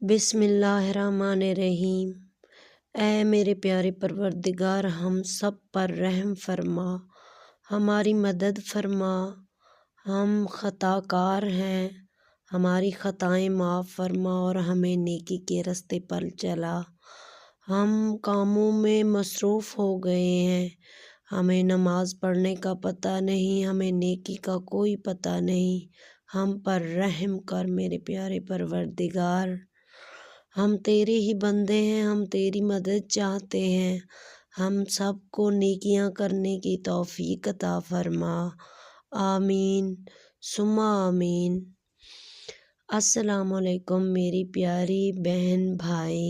بسم اللہ الرحمن الرحیم۔ اے میرے پیارے پروردگار، ہم سب پر رحم فرما، ہماری مدد فرما۔ ہم خطا کار ہیں، ہماری خطائیں معاف فرما اور ہمیں نیکی کے راستے پر چلا۔ ہم کاموں میں مصروف ہو گئے ہیں، ہمیں نماز پڑھنے کا پتہ نہیں، ہمیں نیکی کا کوئی پتہ نہیں۔ ہم پر رحم کر میرے پیارے پروردگار، ہم تیرے ہی بندے ہیں، ہم تیری مدد چاہتے ہیں۔ ہم سب کو نیکیاں کرنے کی توفیق عطا فرما، آمین ثم آمین۔ السلام علیکم میری پیاری بہن بھائی،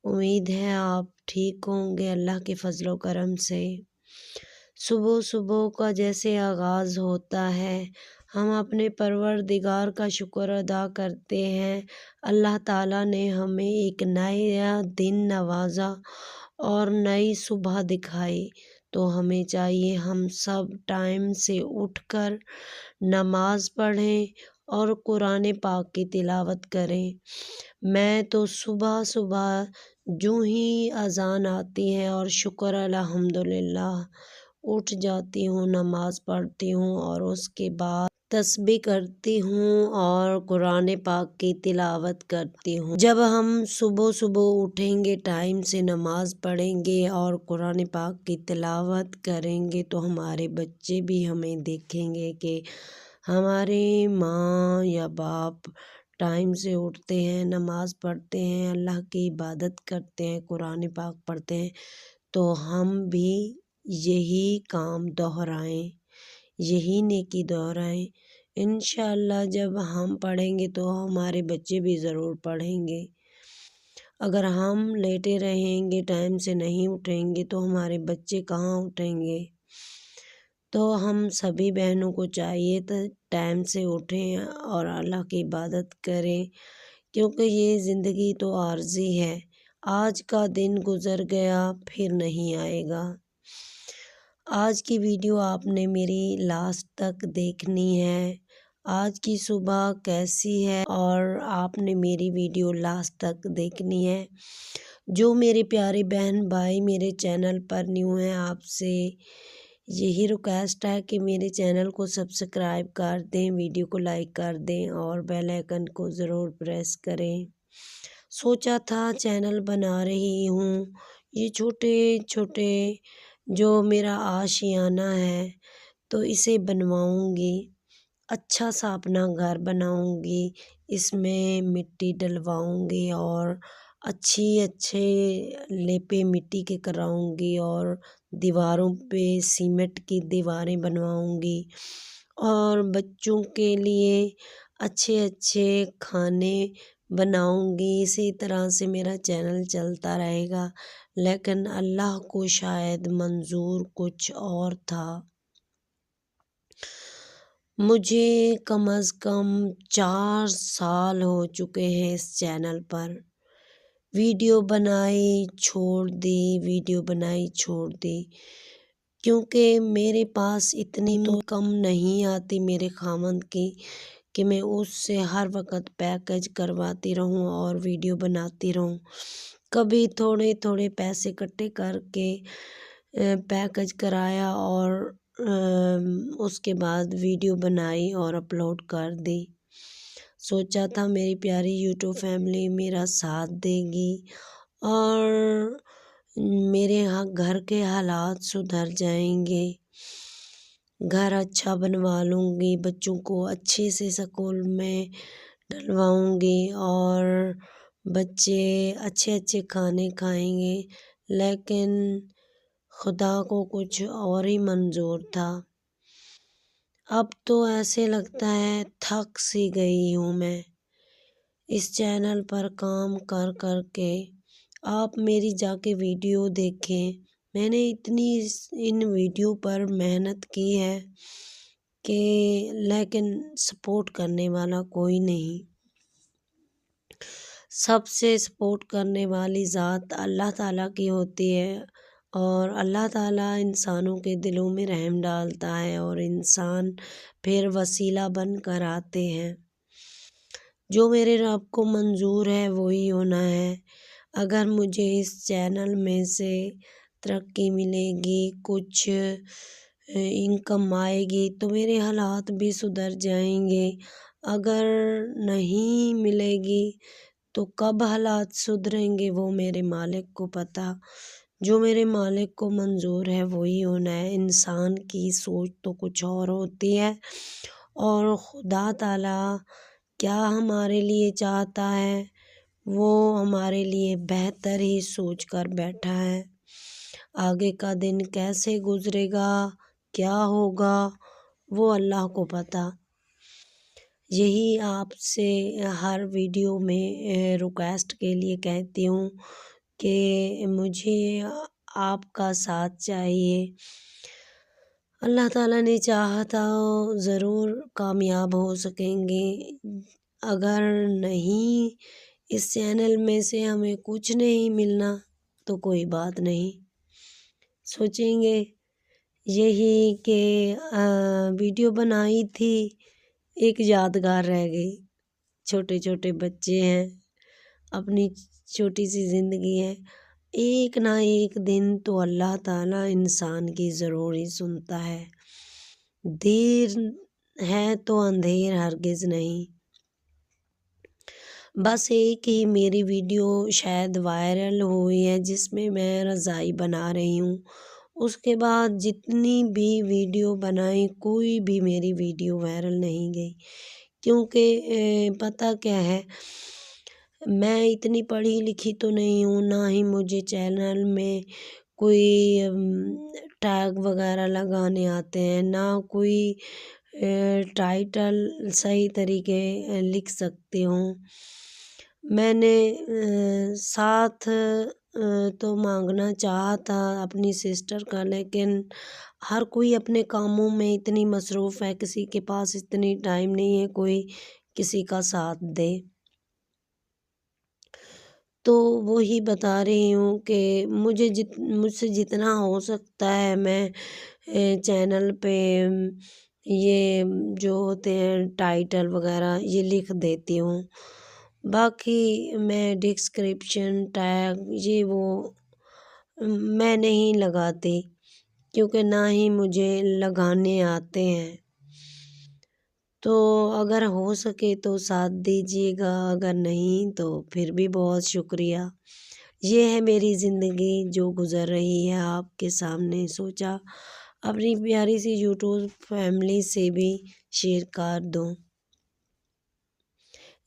امید ہے آپ ٹھیک ہوں گے اللہ کے فضل و کرم سے۔ صبح صبح کا جیسے آغاز ہوتا ہے، ہم اپنے پروردگار کا شکر ادا کرتے ہیں۔ اللہ تعالیٰ نے ہمیں ایک نیا دن نوازا اور نئی صبح دکھائی، تو ہمیں چاہیے ہم سب ٹائم سے اٹھ کر نماز پڑھیں اور قرآن پاک کی تلاوت کریں۔ میں تو صبح صبح جو ہی اذان آتی ہے اور شکر الحمدللہ اٹھ جاتی ہوں، نماز پڑھتی ہوں اور اس کے بعد تسبیح کرتی ہوں اور قرآن پاک کی تلاوت کرتی ہوں۔ جب ہم صبح صبح اٹھیں گے، ٹائم سے نماز پڑھیں گے اور قرآن پاک کی تلاوت کریں گے، تو ہمارے بچے بھی ہمیں دیکھیں گے کہ ہمارے ماں یا باپ ٹائم سے اٹھتے ہیں، نماز پڑھتے ہیں، اللہ کی عبادت کرتے ہیں، قرآن پاک پڑھتے ہیں، تو ہم بھی یہی کام دہرائیں، یہی نیکی دہرائیں۔ انشاءاللہ جب ہم پڑھیں گے تو ہمارے بچے بھی ضرور پڑھیں گے۔ اگر ہم لیٹے رہیں گے، ٹائم سے نہیں اٹھیں گے، تو ہمارے بچے کہاں اٹھیں گے؟ تو ہم سبھی بہنوں کو چاہیے تو ٹائم سے اٹھیں اور اللہ کی عبادت کریں، کیونکہ یہ زندگی تو عارضی ہے۔ آج کا دن گزر گیا، پھر نہیں آئے گا۔ آج کی ویڈیو آپ نے میری لاسٹ تک دیکھنی ہے، آج کی صبح کیسی ہے، اور آپ نے میری ویڈیو لاسٹ تک دیکھنی ہے۔ جو میرے پیارے بہن بھائی میرے چینل پر نیو ہیں، آپ سے یہی ریکویسٹ ہے کہ میرے چینل کو سبسکرائب کر دیں، ویڈیو کو لائک کر دیں اور بیل آئیکن کو ضرور پریس کریں۔ سوچا تھا چینل بنا رہی ہوں، یہ چھوٹے چھوٹے جو میرا آشیانہ ہے تو اسے بنواؤں گی، اچھا سا اپنا گھر بناؤں گی، اس میں مٹی ڈلواؤں گی اور اچھے لیپے مٹی کے کراؤں گی اور دیواروں پہ سیمنٹ کی دیواریں بنواؤں گی اور بچوں کے لیے اچھے کھانے بناؤں گی۔ اسی طرح سے میرا چینل چلتا رہے گا، لیکن اللہ کو شاید منظور کچھ اور تھا۔ مجھے کم از کم 4 سال ہو چکے ہیں اس چینل پر، ویڈیو بنائی چھوڑ دی، ویڈیو بنائی چھوڑ دی، کیونکہ میرے پاس اتنی کم نہیں آتی میرے خاوند کی کہ میں اس سے ہر وقت پیکج کرواتی رہوں اور ویڈیو بناتی رہوں۔ کبھی تھوڑے پیسے اکٹھے کر کے پیکج کرایا اور اس کے بعد ویڈیو بنائی اور اپلوڈ کر دی۔ سوچا تھا میری پیاری یوٹیوب فیملی میرا ساتھ دے گی اور میرے گھر کے حالات سدھر جائیں گے، گھر اچھا بنوا لوں گی، بچوں کو اچھے سے اسکول میں ڈلواؤں گی اور بچے اچھے کھانے کھائیں گے، لیکن خدا کو کچھ اور ہی منظور تھا۔ اب تو ایسے لگتا ہے تھک سی گئی ہوں میں اس چینل پر کام کر کے۔ آپ میری جا کے ویڈیو دیکھیں، میں نے اتنی ان ویڈیو پر محنت کی ہے کہ لیکن سپورٹ کرنے والا کوئی نہیں۔ سب سے سپورٹ کرنے والی ذات اللہ تعالیٰ کی ہوتی ہے اور اللہ تعالیٰ انسانوں کے دلوں میں رحم ڈالتا ہے اور انسان پھر وسیلہ بن کر آتے ہیں۔ جو میرے رب کو منظور ہے وہی ہونا ہے۔ اگر مجھے اس چینل میں سے ترقی ملے گی، کچھ انکم آئے گی تو میرے حالات بھی سدھر جائیں گے۔ اگر نہیں ملے گی تو کب حالات سدھریں گے وہ میرے مالک کو پتہ۔ جو میرے مالک کو منظور ہے وہی ہونا ہے۔ انسان کی سوچ تو کچھ اور ہوتی ہے، اور خدا تعالیٰ کیا ہمارے لیے چاہتا ہے وہ ہمارے لیے بہتر ہی سوچ کر بیٹھا ہے۔ آگے کا دن کیسے گزرے گا، کیا ہوگا، وہ اللہ کو پتہ۔ یہی آپ سے ہر ویڈیو میں ریکویسٹ کے لیے کہتی ہوں کہ مجھے آپ کا ساتھ چاہیے۔ اللہ تعالیٰ نے چاہا تو ضرور کامیاب ہو سکیں گے۔ اگر نہیں اس چینل میں سے ہمیں کچھ نہیں ملنا تو کوئی بات نہیں، سوچیں گے یہی کہ ویڈیو بنائی تھی، ایک یادگار رہ گئی۔ چھوٹے چھوٹے بچے ہیں، اپنی چھوٹی سی زندگی ہے، ایک نہ ایک دن تو اللہ تعالیٰ انسان کی ضرور ہی سنتا ہے۔ دیر ہے تو اندھیر ہرگز نہیں۔ بس ایک ہی میری ویڈیو شاید وائرل ہوئی ہے جس میں میں رضائی بنا رہی ہوں، اس کے بعد جتنی بھی ویڈیو بنائی کوئی بھی میری ویڈیو وائرل نہیں گئی، کیونکہ پتہ کیا ہے، میں اتنی پڑھی لکھی تو نہیں ہوں، نہ ہی مجھے چینل میں کوئی ٹیگ وغیرہ لگانے آتے ہیں، نہ کوئی ٹائٹل صحیح طریقے لکھ سکتی ہوں۔ میں نے ساتھ تو مانگنا چاہا تھا اپنی سسٹر کا، لیکن ہر کوئی اپنے کاموں میں اتنی مصروف ہے، کسی کے پاس اتنی ٹائم نہیں ہے کوئی کسی کا ساتھ دے۔ تو وہی بتا رہی ہوں کہ مجھ سے جتنا ہو سکتا ہے میں چینل پہ یہ جو ہوتے ہیں ٹائٹل وغیرہ یہ لکھ دیتی ہوں، باقی میں ڈسکرپشن ٹیگ یہ وہ میں نہیں لگاتی، کیونکہ نہ ہی مجھے لگانے آتے ہیں۔ تو اگر ہو سکے تو ساتھ دیجیے گا، اگر نہیں تو پھر بھی بہت شکریہ۔ یہ ہے میری زندگی جو گزر رہی ہے آپ کے سامنے، سوچا اپنی پیاری سی یوٹیوب فیملی سے بھی شیئر کر دوں۔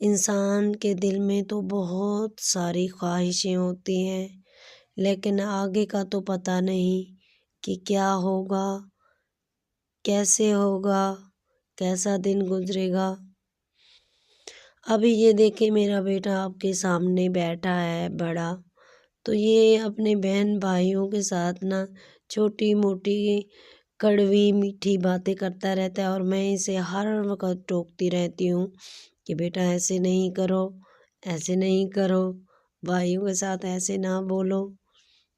انسان کے دل میں تو بہت ساری خواہشیں ہوتی ہیں، لیکن آگے کا تو پتہ نہیں کہ کیا ہوگا، کیسے ہوگا، کیسا دن گزرے گا۔ ابھی یہ دیکھیں میرا بیٹا آپ کے سامنے بیٹھا ہے بڑا، تو یہ اپنے بہن بھائیوں کے ساتھ نا چھوٹی موٹی کڑوی میٹھی باتیں کرتا رہتا ہے، اور میں اسے ہر وقت ٹوکتی رہتی ہوں کہ بیٹا ایسے نہیں کرو، ایسے نہیں کرو، بھائیوں کے ساتھ ایسے نہ بولو،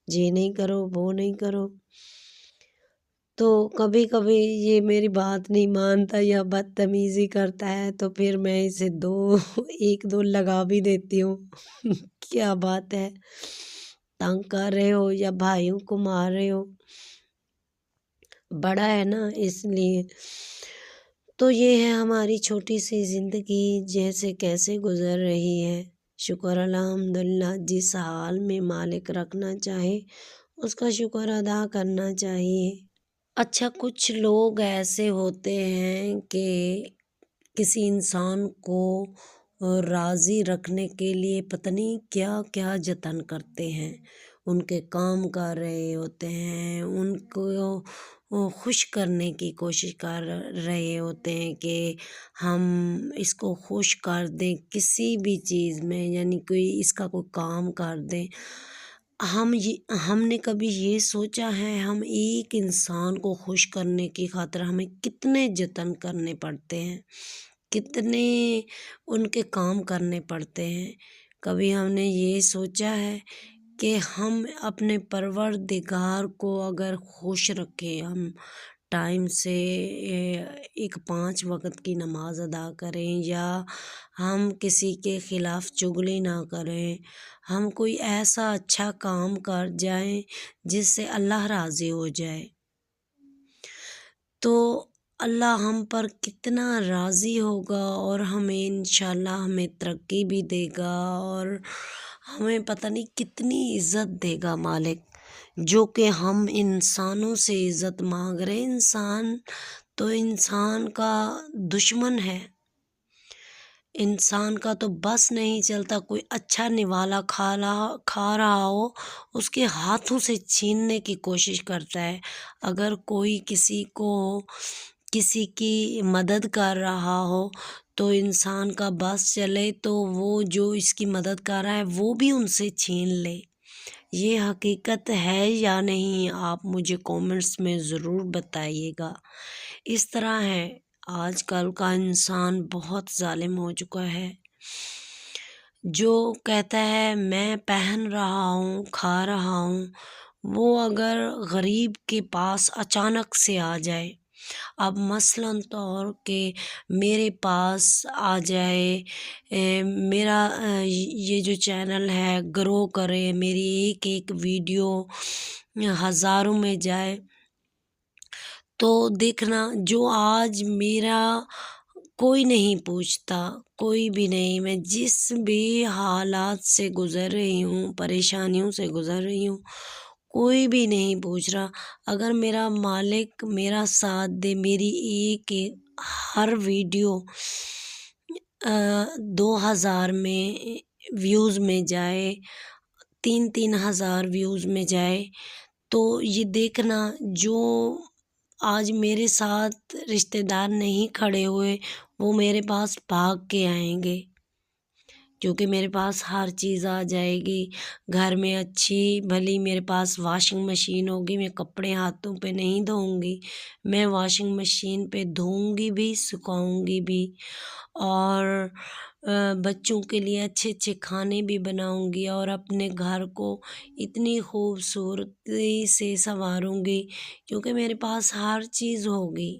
یہ نہیں کرو، وہ نہیں کرو۔ تو کبھی کبھی یہ میری بات نہیں مانتا یا بدتمیزی کرتا ہے تو پھر میں اسے ایک دو لگا بھی دیتی ہوں۔ کیا بات ہے، تنگ کر رہے ہو یا بھائیوں کو مار رہے ہو، بڑا ہے نا اس لیے۔ تو یہ ہے ہماری چھوٹی سی زندگی جیسے کیسے گزر رہی ہے۔ شکر الحمدللہ، جس حال میں مالک رکھنا چاہے اس کا شکر ادا کرنا چاہیے۔ اچھا، کچھ لوگ ایسے ہوتے ہیں کہ کسی انسان کو راضی رکھنے کے لیے پتہ نہیں کیا کیا جتن کرتے ہیں، ان کے کام کر رہے ہوتے ہیں، ان کو خوش کرنے کی کوشش کر رہے ہوتے ہیں کہ ہم اس کو خوش کر دیں کسی بھی چیز میں، یعنی کوئی اس کا کوئی کام کر دیں۔ ہم نے کبھی یہ سوچا ہے ہم ایک انسان کو خوش کرنے کی خاطر ہمیں کتنے جتن کرنے پڑتے ہیں، کتنے ان کے کام کرنے پڑتے ہیں؟ کبھی ہم نے یہ سوچا ہے کہ ہم اپنے پروردگار کو اگر خوش رکھیں، ہم ٹائم سے ایک 5 وقت کی نماز ادا کریں، یا ہم کسی کے خلاف چغلی نہ کریں، ہم کوئی ایسا اچھا کام کر جائیں جس سے اللہ راضی ہو جائے، تو اللہ ہم پر کتنا راضی ہوگا، اور ہمیں انشاءاللہ ہمیں ترقی بھی دے گا، اور ہمیں پتہ نہیں کتنی عزت دے گا مالک، جو کہ ہم انسانوں سے عزت مانگ رہے۔ انسان تو انسان کا دشمن ہے، انسان کا تو بس نہیں چلتا، کوئی اچھا نوالا کھا رہا ہو اس کے ہاتھوں سے چھیننے کی کوشش کرتا ہے۔ اگر کوئی کسی کی مدد کر رہا ہو تو انسان کا بس چلے تو وہ جو اس کی مدد کر رہا ہے وہ بھی ان سے چھین لے۔ یہ حقیقت ہے یا نہیں، آپ مجھے کومنٹس میں ضرور بتائیے گا۔ اس طرح ہے، آج کل کا انسان بہت ظالم ہو چکا ہے، جو کہتا ہے میں پہن رہا ہوں، کھا رہا ہوں، وہ اگر غریب کے پاس اچانک سے آ جائے، اب مثلاً طور کہ میرے پاس آ جائے، میرا یہ جو چینل ہے گرو کرے، میری ایک ایک ویڈیو ہزاروں میں جائے، تو دیکھنا جو آج میرا کوئی نہیں پوچھتا، کوئی بھی نہیں، میں جس بھی حالات سے گزر رہی ہوں، پریشانیوں سے گزر رہی ہوں، کوئی بھی نہیں پوچھ رہا، اگر میرا مالک میرا ساتھ دے، میری ایک ہر ویڈیو 2000 میں ویوز میں جائے، 3,000 ویوز میں جائے، تو یہ دیکھنا جو آج میرے ساتھ رشتہ دار نہیں کھڑے ہوئے وہ میرے پاس بھاگ کے آئیں گے، کیونکہ میرے پاس ہر چیز آ جائے گی، گھر میں اچھی بھلی میرے پاس واشنگ مشین ہوگی، میں کپڑے ہاتھوں پہ نہیں دھوؤں گی، میں واشنگ مشین پہ دھوؤں گی بھی، سکھاؤں گی بھی، اور بچوں کے لیے اچھے اچھے کھانے بھی بناؤں گی، اور اپنے گھر کو اتنی خوبصورتی سے سنواروں گی، کیونکہ میرے پاس ہر چیز ہوگی،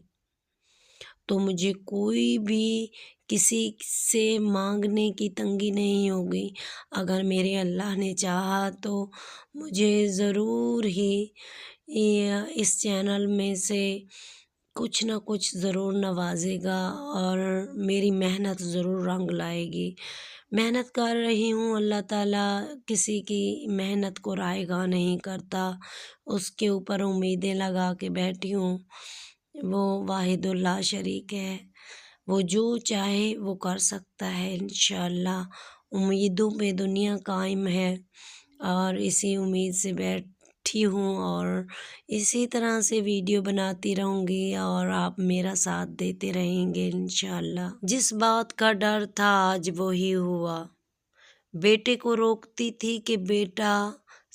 تو مجھے کوئی بھی کسی سے مانگنے کی تنگی نہیں ہوگی۔ اگر میرے اللہ نے چاہا تو مجھے ضرور ہی اس چینل میں سے کچھ نہ کچھ ضرور نوازے گا، اور میری محنت ضرور رنگ لائے گی۔ محنت کر رہی ہوں، اللہ تعالیٰ کسی کی محنت کو رائے گاہ نہیں کرتا، اس کے اوپر امیدیں لگا کے بیٹھی ہوں، وہ واحد لا شریک ہے، وہ جو چاہے وہ کر سکتا ہے، انشاءاللہ امیدوں پہ دنیا قائم ہے، اور اسی امید سے بیٹھی ہوں، اور اسی طرح سے ویڈیو بناتی رہوں گی، اور آپ میرا ساتھ دیتے رہیں گے انشاءاللہ۔ جس بات کا ڈر تھا آج وہی ہوا، بیٹے کو روکتی تھی کہ بیٹا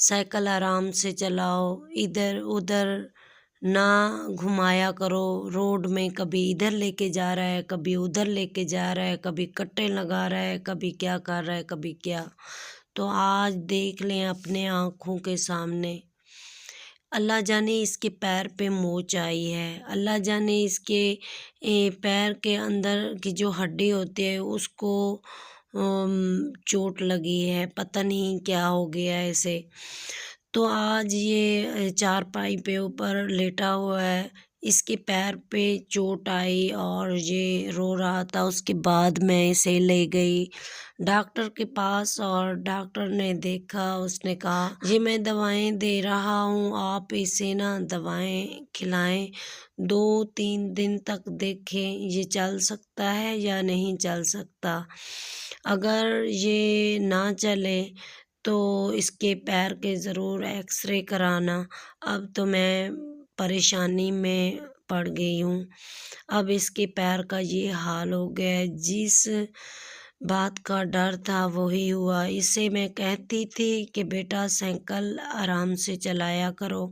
سائیکل آرام سے چلاؤ، ادھر ادھر نہ گھمایا کرو روڈ میں، کبھی ادھر لے کے جا رہا ہے، کبھی ادھر لے کے جا رہا ہے، کبھی کٹے لگا رہا ہے، کبھی کیا کر رہا ہے، کبھی کیا، تو آج دیکھ لیں اپنے آنکھوں کے سامنے، اللہ جانے اس کے پیر پہ موچ آئی ہے، اللہ جانے اس کے پیر کے اندر کی جو ہڈی ہوتی ہے اس کو چوٹ لگی ہے، پتہ نہیں کیا ہو گیا ہے اسے، تو آج یہ چارپائی پہ اوپر لیٹا ہوا ہے، اس کے پیر پہ چوٹ آئی اور یہ رو رہا تھا، اس کے بعد میں اسے لے گئی ڈاکٹر کے پاس، اور ڈاکٹر نے دیکھا، اس نے کہا یہ میں دوائیں دے رہا ہوں، آپ اسے نا دوائیں کھلائیں، 2-3 دن تک دیکھیں یہ چل سکتا ہے یا نہیں چل سکتا، اگر یہ نہ چلے تو اس کے پیر کے ضرور ایکس رے کرانا۔ اب تو میں پریشانی میں پڑ گئی ہوں، اب اس کے پیر کا یہ حال ہو گیا ہے، جس بات کا ڈر تھا وہی ہوا، اسے میں کہتی تھی کہ بیٹا سائیکل آرام سے چلایا کرو،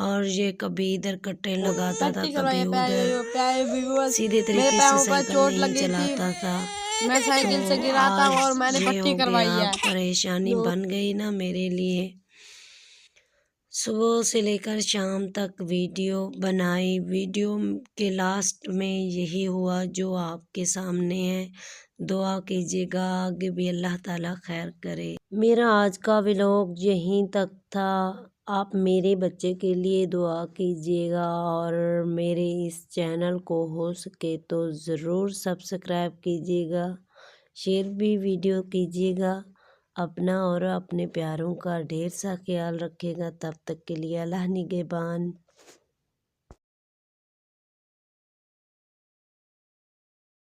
اور یہ کبھی ادھر کٹے لگاتا تھا، کبھی ادھر، سیدھے طریقے سے سائیکل نہیں چلاتا تھا، میں سائیکل سے تو گرا تھا اور آج میں نے یہ پٹی ہو کروائی گیا، ہے۔ پریشانی بن گئی نا میرے لیے، صبح سے لے کر شام تک ویڈیو بنائی، ویڈیو کے لاسٹ میں یہی ہوا جو آپ کے سامنے ہے۔ دعا کیجیے گا آگے بھی اللہ تعالیٰ خیر کرے۔ میرا آج کا ولاگ یہیں تک تھا۔ آپ میرے بچے کے لیے دعا کیجیے گا اور میرے اس چینل کو ہو سکے تو ضرور سبسکرائب کیجیے گا، شیئر بھی ویڈیو کیجیے گا۔ اپنا اور اپنے پیاروں کا ڈھیر سا خیال رکھے گا۔ تب تک کے لیے اللہ نگہبان۔